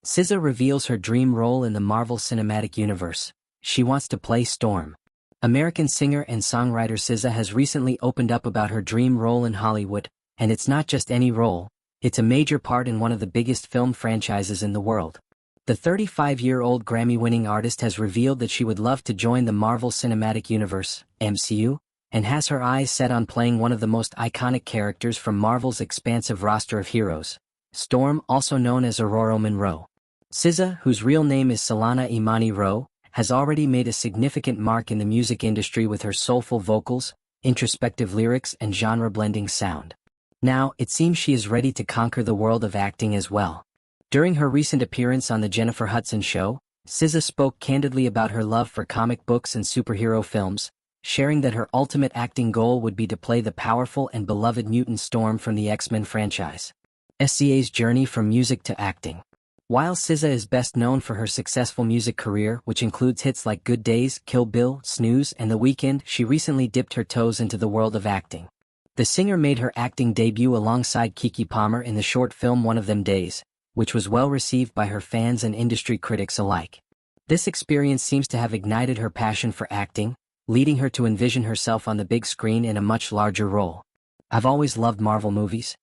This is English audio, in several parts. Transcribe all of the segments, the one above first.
SZA reveals her dream role in the Marvel Cinematic Universe. She wants to play Storm. American singer and songwriter SZA has recently opened up about her dream role in Hollywood, and it's not just any role, it's a major part in one of the biggest film franchises in the world. The 35-year-old Grammy-winning artist has revealed that she would love to join the Marvel Cinematic Universe, MCU, and has her eyes set on playing one of the most iconic characters from Marvel's expansive roster of heroes, Storm, also known as Ororo Munroe. SZA, whose real name is Solana Imani Rowe, has already made a significant mark in the music industry with her soulful vocals, introspective lyrics and genre-blending sound. Now, it seems she is ready to conquer the world of acting as well. During her recent appearance on the Jennifer Hudson Show, SZA spoke candidly about her love for comic books and superhero films, sharing that her ultimate acting goal would be to play the powerful and beloved mutant Storm from the X-Men franchise. SZA's journey from music to acting. While SZA is best known for her successful music career, which includes hits like Good Days, Kill Bill, Snooze, and The Weeknd, she recently dipped her toes into the world of acting. The singer made her acting debut alongside Keke Palmer in the short film One of Them Days, which was well received by her fans and industry critics alike. This experience seems to have ignited her passion for acting, leading her to envision herself on the big screen in a much larger role. I've always loved Marvel movies.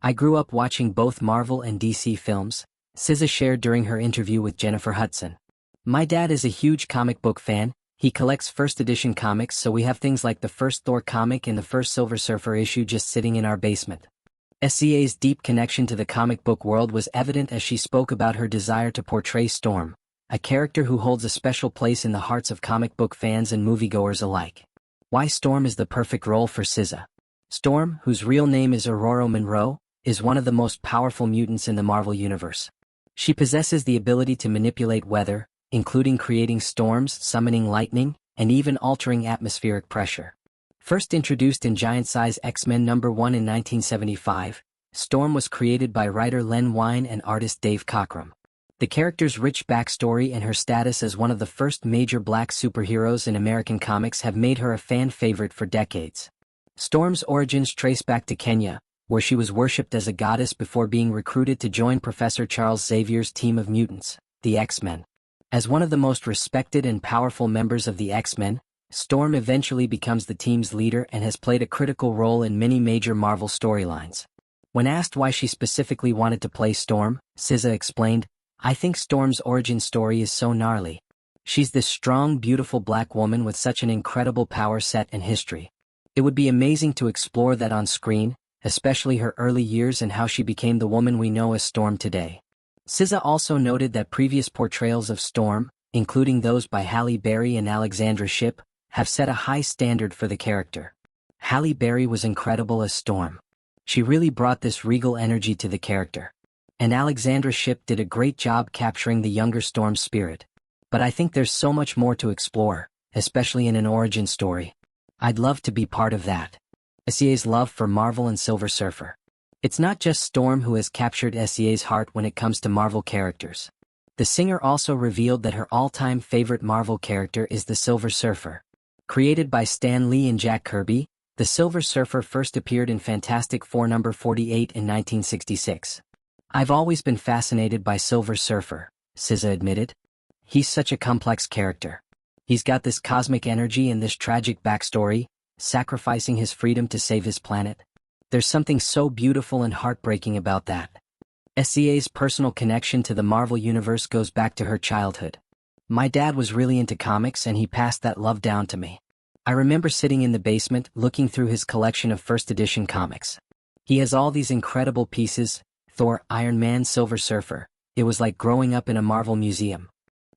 I grew up watching both Marvel and DC films, SZA shared during her interview with Jennifer Hudson. My dad is a huge comic book fan. He collects first edition comics, so we have things like the first Thor comic and the first Silver Surfer issue just sitting in our basement. SZA's deep connection to the comic book world was evident as she spoke about her desire to portray Storm, a character who holds a special place in the hearts of comic book fans and moviegoers alike. Why Storm is the perfect role for SZA. Storm, whose real name is Ororo Munroe, is one of the most powerful mutants in the Marvel Universe. She possesses the ability to manipulate weather, including creating storms, summoning lightning, and even altering atmospheric pressure. First introduced in Giant-Size X-Men #1 in 1975, Storm was created by writer Len Wein and artist Dave Cockrum. The character's rich backstory and her status as one of the first major black superheroes in American comics have made her a fan favorite for decades. Storm's origins trace back to Kenya, where she was worshipped as a goddess before being recruited to join Professor Charles Xavier's team of mutants, the X-Men. As one of the most respected and powerful members of the X-Men, Storm eventually becomes the team's leader and has played a critical role in many major Marvel storylines. When asked why she specifically wanted to play Storm, SZA explained, "I think Storm's origin story is so gnarly. She's this strong, beautiful black woman with such an incredible power set and history. It would be amazing to explore that on screen, especially her early years and how she became the woman we know as Storm today." SZA also noted that previous portrayals of Storm, including those by Halle Berry and Alexandra Shipp, have set a high standard for the character. Halle Berry was incredible as Storm. She really brought this regal energy to the character. And Alexandra Shipp did a great job capturing the younger Storm's spirit. But I think there's so much more to explore, especially in an origin story. I'd love to be part of that. SZA's love for Marvel and Silver Surfer. It's not just Storm who has captured SZA's heart when it comes to Marvel characters. The singer also revealed that her all-time favorite Marvel character is the Silver Surfer. Created by Stan Lee and Jack Kirby, the Silver Surfer first appeared in Fantastic Four #48 in 1966. "I've always been fascinated by Silver Surfer," SZA admitted. "He's such a complex character. He's got this cosmic energy and this tragic backstory, sacrificing his freedom to save his planet. There's something so beautiful and heartbreaking about that." SZA's personal connection to the Marvel Universe goes back to her childhood. "My dad was really into comics and he passed that love down to me. I remember sitting in the basement looking through his collection of first edition comics. He has all these incredible pieces, Thor, Iron Man, Silver Surfer. It was like growing up in a Marvel museum."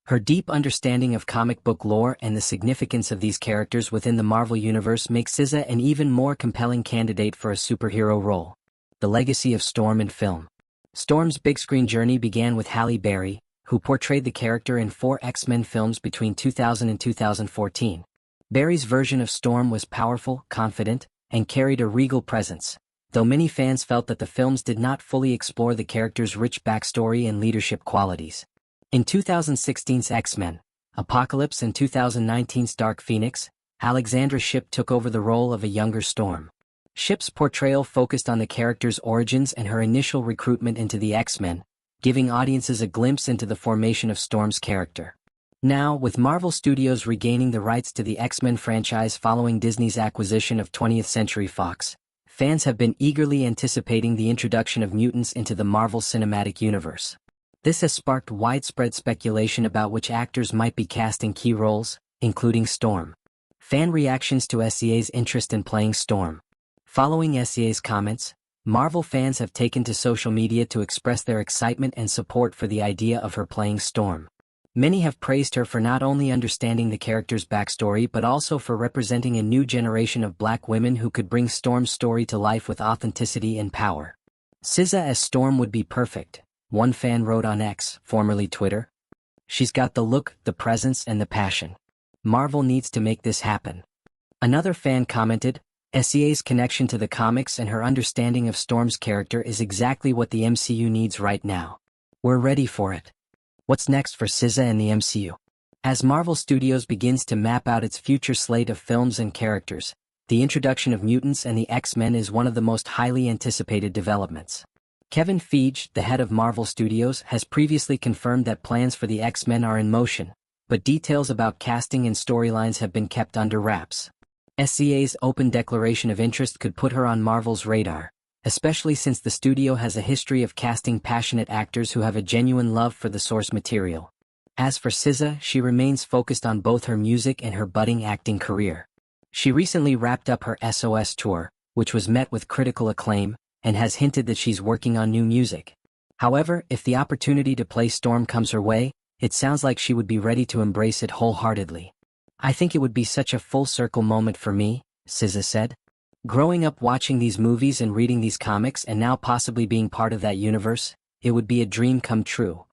Her deep understanding of comic book lore and the significance of these characters within the Marvel Universe makes SZA an even more compelling candidate for a superhero role. The legacy of Storm in film. Storm's big-screen journey began with Halle Berry, who portrayed the character in 4 X-Men films between 2000 and 2014. Berry's version of Storm was powerful, confident, and carried a regal presence, though many fans felt that the films did not fully explore the character's rich backstory and leadership qualities. In 2016's X-Men, Apocalypse and 2019's Dark Phoenix, Alexandra Shipp took over the role of a younger Storm. Shipp's portrayal focused on the character's origins and her initial recruitment into the X-Men, giving audiences a glimpse into the formation of Storm's character. Now, with Marvel Studios regaining the rights to the X-Men franchise following Disney's acquisition of 20th Century Fox, fans have been eagerly anticipating the introduction of mutants into the Marvel Cinematic Universe. This has sparked widespread speculation about which actors might be cast in key roles, including Storm. Fan reactions to SZA's interest in playing Storm. Following SZA's comments, Marvel fans have taken to social media to express their excitement and support for the idea of her playing Storm. Many have praised her for not only understanding the character's backstory but also for representing a new generation of Black women who could bring Storm's story to life with authenticity and power. SZA as Storm would be perfect, one fan wrote on X, formerly Twitter. She's got the look, the presence, and the passion. Marvel needs to make this happen. Another fan commented, SZA's connection to the comics and her understanding of Storm's character is exactly what the MCU needs right now. We're ready for it. What's next for SZA and the MCU? As Marvel Studios begins to map out its future slate of films and characters, the introduction of mutants and the X-Men is one of the most highly anticipated developments. Kevin Feige, the head of Marvel Studios, has previously confirmed that plans for the X-Men are in motion, but details about casting and storylines have been kept under wraps. SZA's open declaration of interest could put her on Marvel's radar, especially since the studio has a history of casting passionate actors who have a genuine love for the source material. As for SZA, she remains focused on both her music and her budding acting career. She recently wrapped up her SOS tour, which was met with critical acclaim, and has hinted that she's working on new music. However, if the opportunity to play Storm comes her way, it sounds like she would be ready to embrace it wholeheartedly. I think it would be such a full-circle moment for me, SZA said. Growing up watching these movies and reading these comics and now possibly being part of that universe, it would be a dream come true.